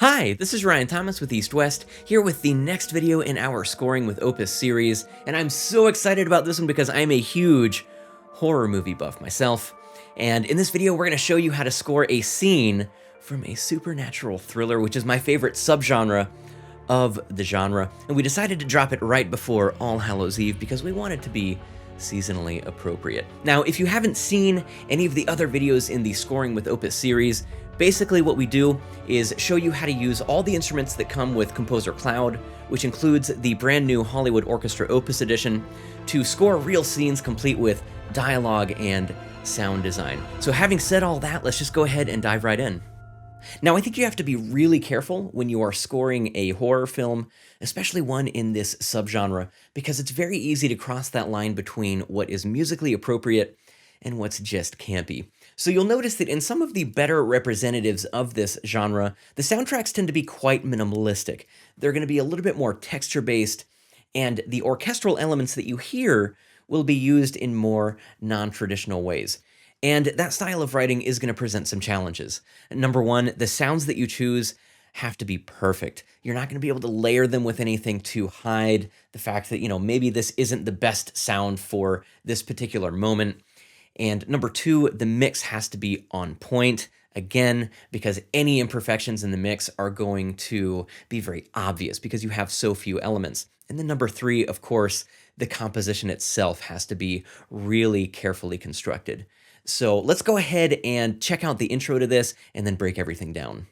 Hi, this is Ryan Thomas with East West, here with the next video in our Scoring with Opus series, and I'm so excited about this one because I'm a huge horror movie buff myself. And in this video, we're going to show you how to score a scene from a supernatural thriller, which is my favorite subgenre of the genre. And we decided to drop it right before All Hallows Eve because we want it to be seasonally appropriate. Now, if you haven't seen any of the other videos in the Scoring with Opus series, basically what we do is show you how to use all the instruments that come with Composer Cloud, which includes the brand new Hollywood Orchestra Opus Edition, to score real scenes complete with dialogue and sound design. So having said all that, let's just go ahead and dive right in. Now, I think you have to be really careful when you are scoring a horror film, especially one in this subgenre, because it's very easy to cross that line between what is musically appropriate and what's just campy. So you'll notice that in some of the better representatives of this genre, the soundtracks tend to be quite minimalistic. They're going to be a little bit more texture-based, and the orchestral elements that you hear will be used in more non-traditional ways. And that style of writing is going to present some challenges. Number one, the sounds that you choose have to be perfect. You're not going to be able to layer them with anything to hide the fact that, maybe this isn't the best sound for this particular moment. And number two, the mix has to be on point, again, because any imperfections in the mix are going to be very obvious because you have so few elements. And then number three, of course, the composition itself has to be really carefully constructed. So let's go ahead and check out the intro to this and then break everything down.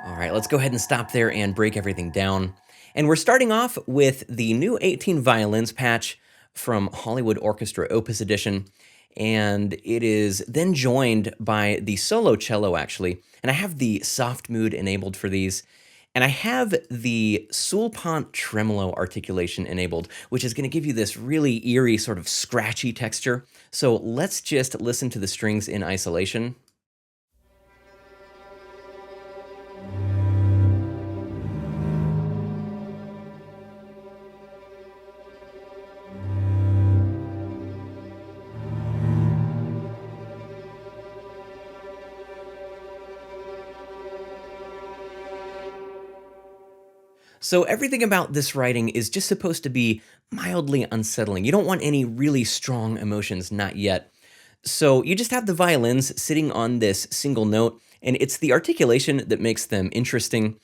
All right, let's go ahead and stop there and break everything down. And we're starting off with the new 18 violins patch from Hollywood Orchestra Opus Edition. And it is then joined by the solo cello, actually. And I have the soft mood enabled for these. And I have the Sulpant tremolo articulation enabled, which is going to give you this really eerie, sort of scratchy texture. So let's just listen to the strings in isolation. So everything about this writing is just supposed to be mildly unsettling. You don't want any really strong emotions, not yet. So you just have the violins sitting on this single note, and it's the articulation that makes them interesting.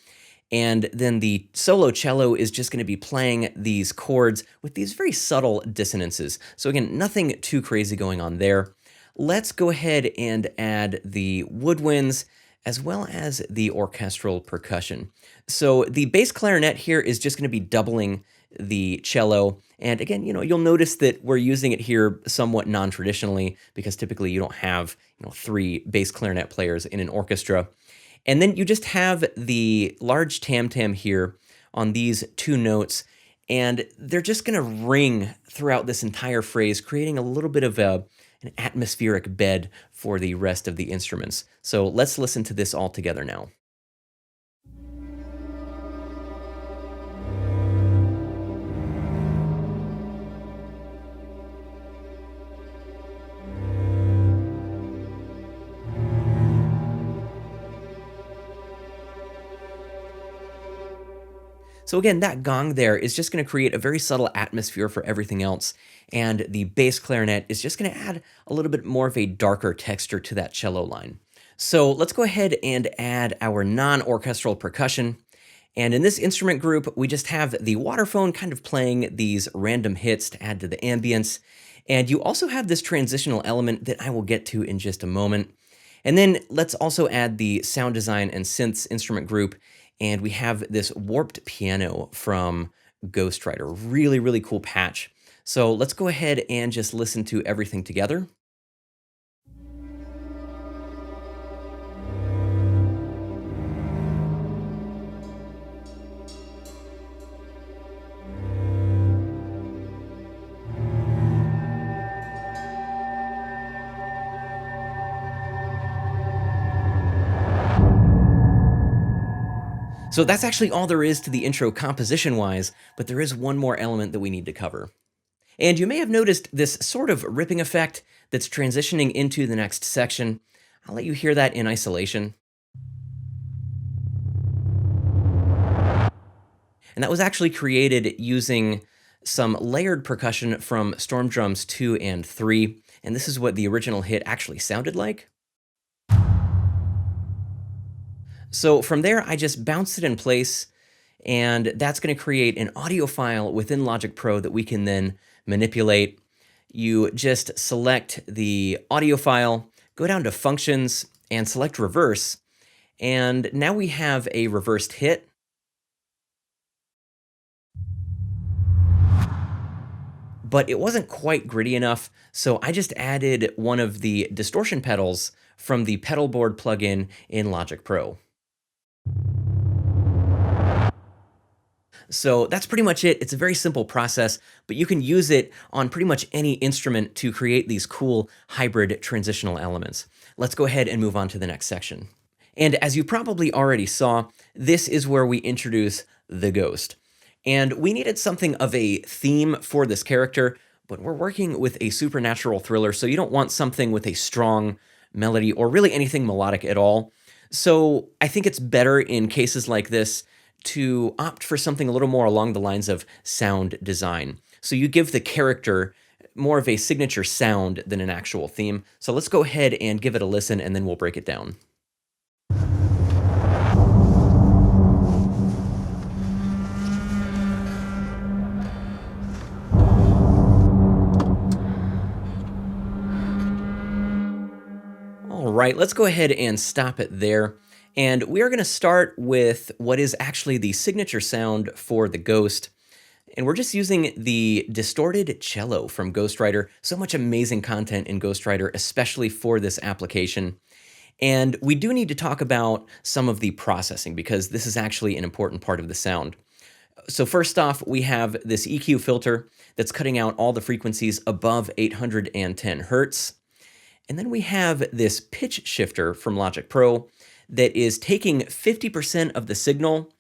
And then the solo cello is just going to be playing these chords with these very subtle dissonances. So again, nothing too crazy going on there. Let's go ahead and add the woodwinds as well as the orchestral percussion. So the bass clarinet here is just going to be doubling the cello. And again, you'll notice that we're using it here somewhat non-traditionally because typically you don't have, three bass clarinet players in an orchestra. And then you just have the large tam-tam here on these two notes, and they're just going to ring throughout this entire phrase, creating a little bit of an atmospheric bed for the rest of the instruments. So let's listen to this all together now. So again, that gong there is just going to create a very subtle atmosphere for everything else, and the bass clarinet is just going to add a little bit more of a darker texture to that cello line. So let's go ahead and add our non-orchestral percussion. And in this instrument group, we just have the waterphone kind of playing these random hits to add to the ambience. And you also have this transitional element that I will get to in just a moment. And then let's also add the sound design and synths instrument group. And we have this warped piano from Ghostwriter. Really, really cool patch. So let's go ahead and just listen to everything together. So that's actually all there is to the intro composition-wise, but there is one more element that we need to cover. And you may have noticed this sort of ripping effect that's transitioning into the next section. I'll let you hear that in isolation. And that was actually created using some layered percussion from Storm Drums 2 and 3, and this is what the original hit actually sounded like. So from there, I just bounced it in place, and that's going to create an audio file within Logic Pro that we can then manipulate. You just select the audio file, go down to Functions, and select Reverse, and now we have a reversed hit. But it wasn't quite gritty enough, so I just added one of the distortion pedals from the pedal board plugin in Logic Pro. So that's pretty much it. It's a very simple process, but you can use it on pretty much any instrument to create these cool hybrid transitional elements. Let's go ahead and move on to the next section. And as you probably already saw, this is where we introduce the Ghost. And we needed something of a theme for this character, but we're working with a supernatural thriller, so you don't want something with a strong melody or really anything melodic at all. So I think it's better in cases like this to opt for something a little more along the lines of sound design. So you give the character more of a signature sound than an actual theme. So let's go ahead and give it a listen, and then we'll break it down. All right, let's go ahead and stop it there. And we are going to start with what is actually the signature sound for the Ghost. And we're just using the distorted cello from Ghostwriter. So much amazing content in Ghostwriter, especially for this application. And we do need to talk about some of the processing because this is actually an important part of the sound. So first off, we have this EQ filter that's cutting out all the frequencies above 810 hertz. And then we have this pitch shifter from Logic Pro that is taking 50% of the signal,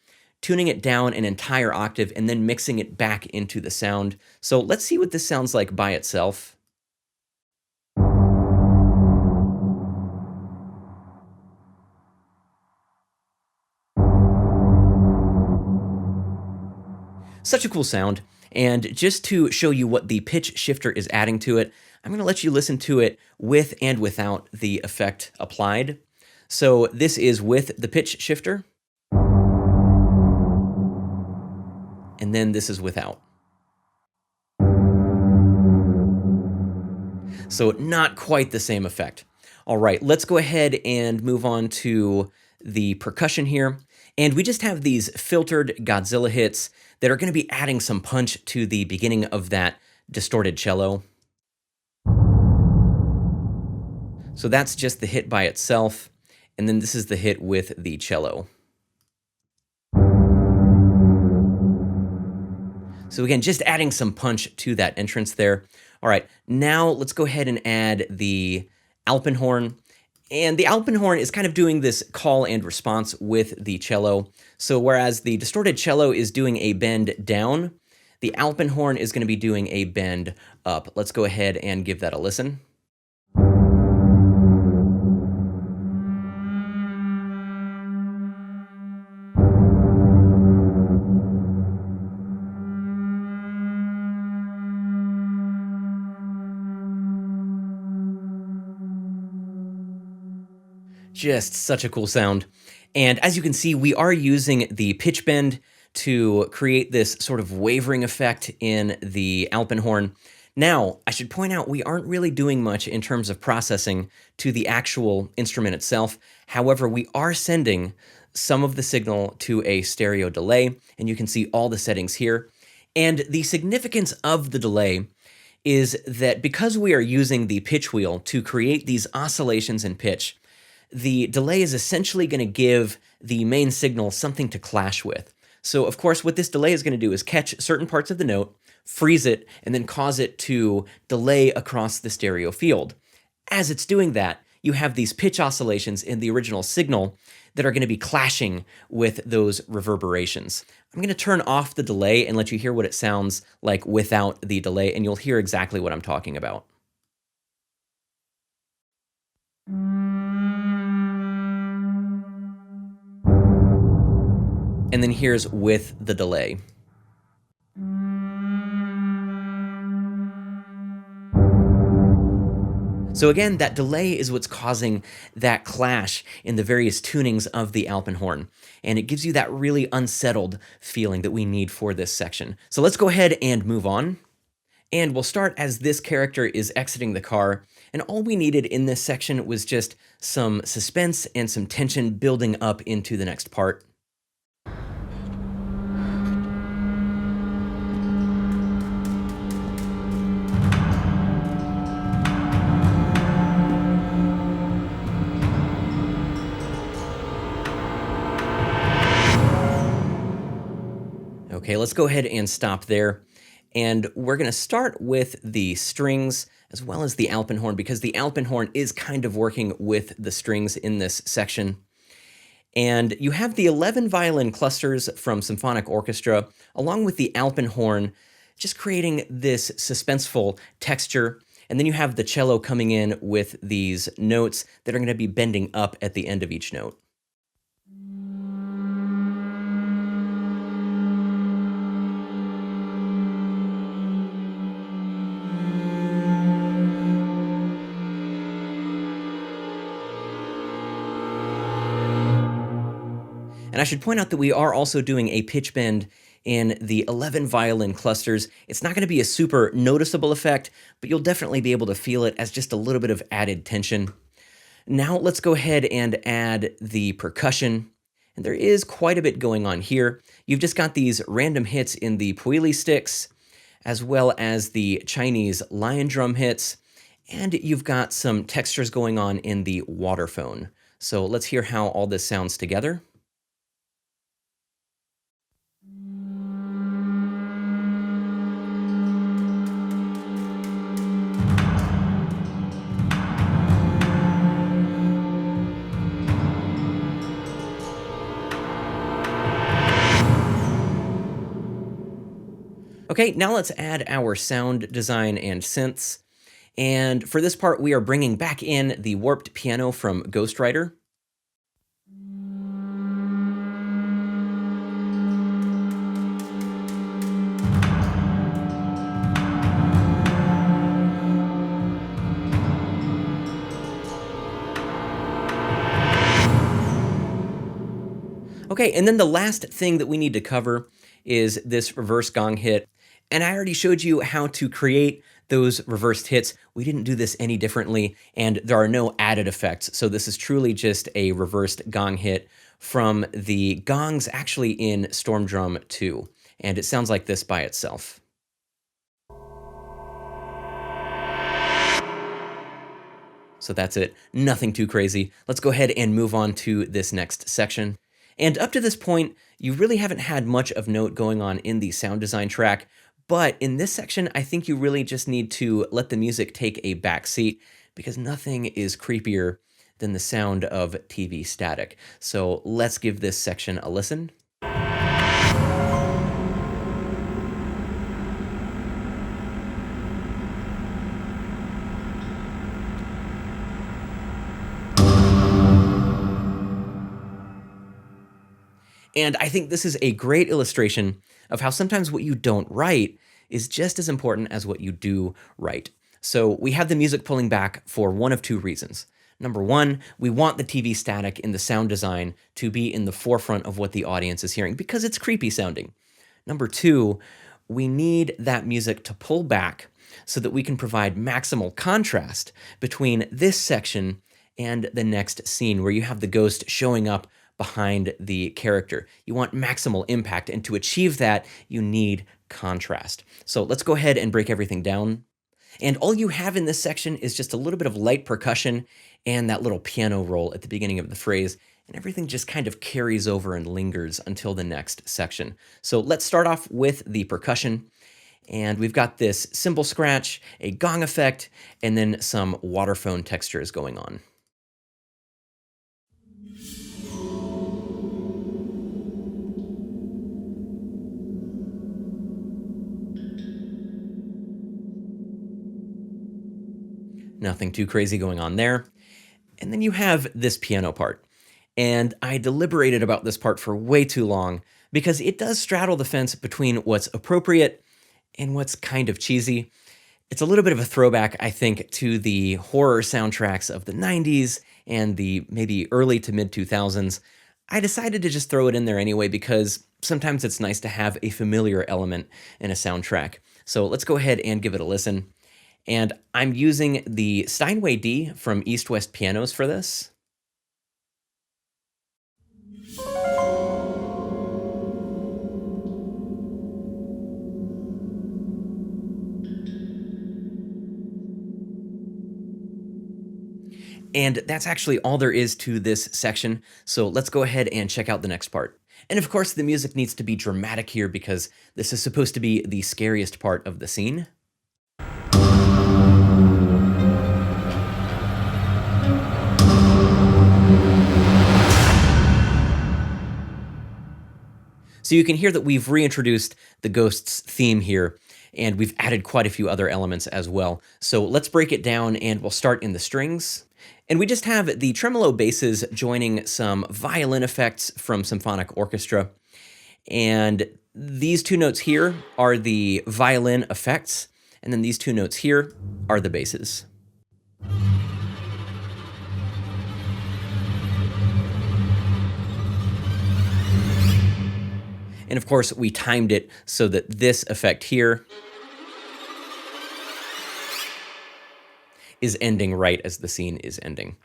tuning it down an entire octave, and then mixing it back into the sound. So let's see what this sounds like by itself. Such a cool sound. And just to show you what the pitch shifter is adding to it, I'm going to let you listen to it with and without the effect applied. So this is with the pitch shifter. And then this is without. So not quite the same effect. All right, let's go ahead and move on to the percussion here. And we just have these filtered Godzilla hits that are going to be adding some punch to the beginning of that distorted cello. So that's just the hit by itself. And then this is the hit with the cello. So again, just adding some punch to that entrance there. All right, now let's go ahead and add the alpenhorn. And the alpenhorn is kind of doing this call and response with the cello. So whereas the distorted cello is doing a bend down, the alpenhorn is going to be doing a bend up. Let's go ahead and give that a listen. Just such a cool sound. And as you can see, we are using the pitch bend to create this sort of wavering effect in the alpenhorn. Now, I should point out we aren't really doing much in terms of processing to the actual instrument itself. However, we are sending some of the signal to a stereo delay, and you can see all the settings here. And the significance of the delay is that because we are using the pitch wheel to create these oscillations in pitch, the delay is essentially going to give the main signal something to clash with. So of course, what this delay is going to do is catch certain parts of the note, freeze it, and then cause it to delay across the stereo field. As it's doing that, you have these pitch oscillations in the original signal that are going to be clashing with those reverberations. I'm going to turn off the delay and let you hear what it sounds like without the delay, and you'll hear exactly what I'm talking about. And then here's with the delay. So again, that delay is what's causing that clash in the various tunings of the Alpenhorn, and it gives you that really unsettled feeling that we need for this section. So let's go ahead and move on. And we'll start as this character is exiting the car, and all we needed in this section was just some suspense and some tension building up into the next part. Okay, let's go ahead and stop there. And we're going to start with the strings as well as the Alpenhorn, because the Alpenhorn is kind of working with the strings in this section. And you have the 11 violin clusters from Symphonic Orchestra, along with the Alpenhorn, just creating this suspenseful texture. And then you have the cello coming in with these notes that are going to be bending up at the end of each note. And I should point out that we are also doing a pitch bend in the 11 violin clusters. It's not going to be a super noticeable effect, but you'll definitely be able to feel it as just a little bit of added tension. Now let's go ahead and add the percussion. And there is quite a bit going on here. You've just got these random hits in the puili sticks, as well as the Chinese lion drum hits, and you've got some textures going on in the waterphone. So let's hear how all this sounds together. Okay, now let's add our sound design and synths. And for this part, we are bringing back in the warped piano from Ghost Rider. Okay, and then the last thing that we need to cover is this reverse gong hit. And I already showed you how to create those reversed hits. We didn't do this any differently, and there are no added effects. So this is truly just a reversed gong hit from the gongs actually in Storm Drum 2. And it sounds like this by itself. So that's it. Nothing too crazy. Let's go ahead and move on to this next section. And up to this point, you really haven't had much of note going on in the sound design track, but in this section, I think you really just need to let the music take a back seat, because nothing is creepier than the sound of TV static. So let's give this section a listen. And I think this is a great illustration of how sometimes what you don't write is just as important as what you do write. So we have the music pulling back for one of two reasons. Number one, we want the TV static in the sound design to be in the forefront of what the audience is hearing because it's creepy sounding. Number two, we need that music to pull back so that we can provide maximal contrast between this section and the next scene where you have the ghost showing up behind the character. You want maximal impact, and to achieve that, you need contrast. So let's go ahead and break everything down. And all you have in this section is just a little bit of light percussion and that little piano roll at the beginning of the phrase, and everything just kind of carries over and lingers until the next section. So let's start off with the percussion. And we've got this cymbal scratch, a gong effect, and then some waterphone textures going on. Nothing too crazy going on there. And then you have this piano part. And I deliberated about this part for way too long because it does straddle the fence between what's appropriate and what's kind of cheesy. It's a little bit of a throwback, I think, to the horror soundtracks of the 90s and the maybe early to mid 2000s. I decided to just throw it in there anyway because sometimes it's nice to have a familiar element in a soundtrack. So let's go ahead and give it a listen. And I'm using the Steinway D from East West Pianos for this. And that's actually all there is to this section, so let's go ahead and check out the next part. And of course, the music needs to be dramatic here because this is supposed to be the scariest part of the scene. So you can hear that we've reintroduced the Ghosts theme here, and we've added quite a few other elements as well. So let's break it down, and we'll start in the strings. And we just have the tremolo basses joining some violin effects from symphonic orchestra. And these two notes here are the violin effects, and then these two notes here are the basses. And of course, we timed it so that this effect here is ending right as the scene is ending.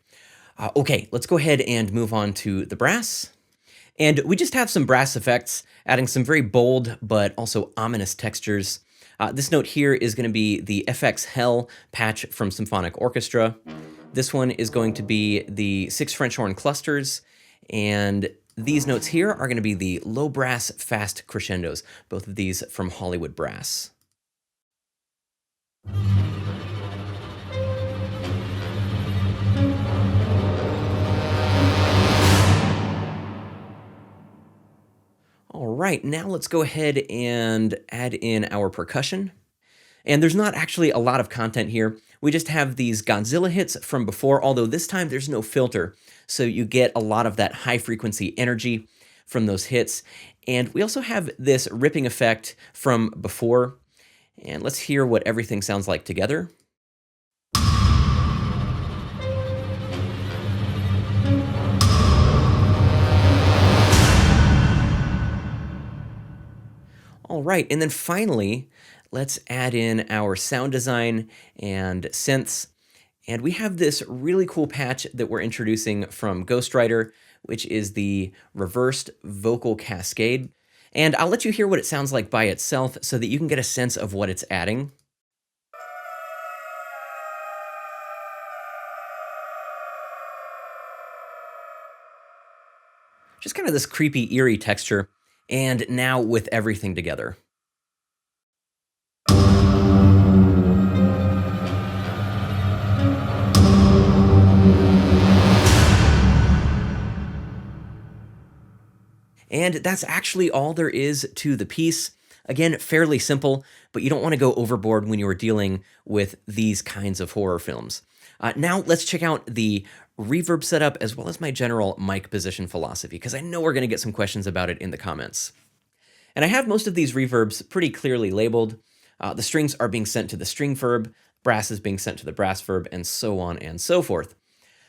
Okay, let's go ahead and move on to the brass. And we just have some brass effects, adding some very bold but also ominous textures. This note here is going to be the FX Hell patch from Symphonic Orchestra. This one is going to be the 6 French horn clusters, and these notes here are going to be the low brass fast crescendos, both of these from Hollywood Brass. All right, now let's go ahead and add in our percussion. And there's not actually a lot of content here. We just have these Godzilla hits from before, although this time there's no filter. So you get a lot of that high frequency energy from those hits. And we also have this ripping effect from before. And let's hear what everything sounds like together. All right, and then finally, let's add in our sound design and synths. And we have this really cool patch that we're introducing from Ghostwriter, which is the reversed vocal cascade. And I'll let you hear what it sounds like by itself so that you can get a sense of what it's adding. Just kind of this creepy, eerie texture. And now with everything together. And that's actually all there is to the piece. Again, fairly simple, but you don't want to go overboard when you are dealing with these kinds of horror films. Now let's check out the reverb setup as well as my general mic position philosophy, because I know we're going to get some questions about it in the comments. And I have most of these reverbs pretty clearly labeled. The strings are being sent to the string verb, brass is being sent to the brass verb, and so on and so forth.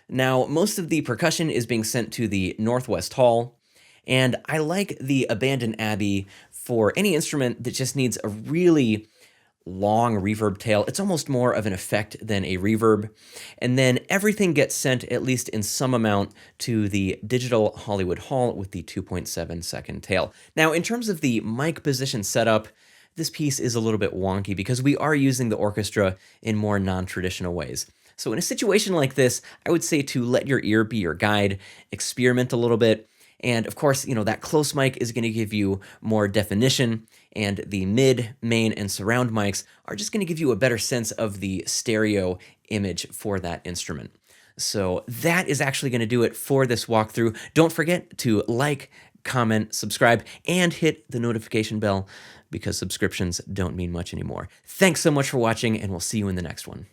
Now, most of the percussion is being sent to the Northwest Hall, and I like the Abandoned Abbey for any instrument that just needs a really long reverb tail. It's almost more of an effect than a reverb. And then everything gets sent, at least in some amount, to the Digital Hollywood Hall with the 2.7 second tail. Now, in terms of the mic position setup, this piece is a little bit wonky because we are using the orchestra in more non-traditional ways. So in a situation like this, I would say to let your ear be your guide, experiment a little bit. And of course, that close mic is going to give you more definition, and the mid, main, and surround mics are just going to give you a better sense of the stereo image for that instrument. So that is actually going to do it for this walkthrough. Don't forget to like, comment, subscribe, and hit the notification bell because subscriptions don't mean much anymore. Thanks so much for watching, and we'll see you in the next one.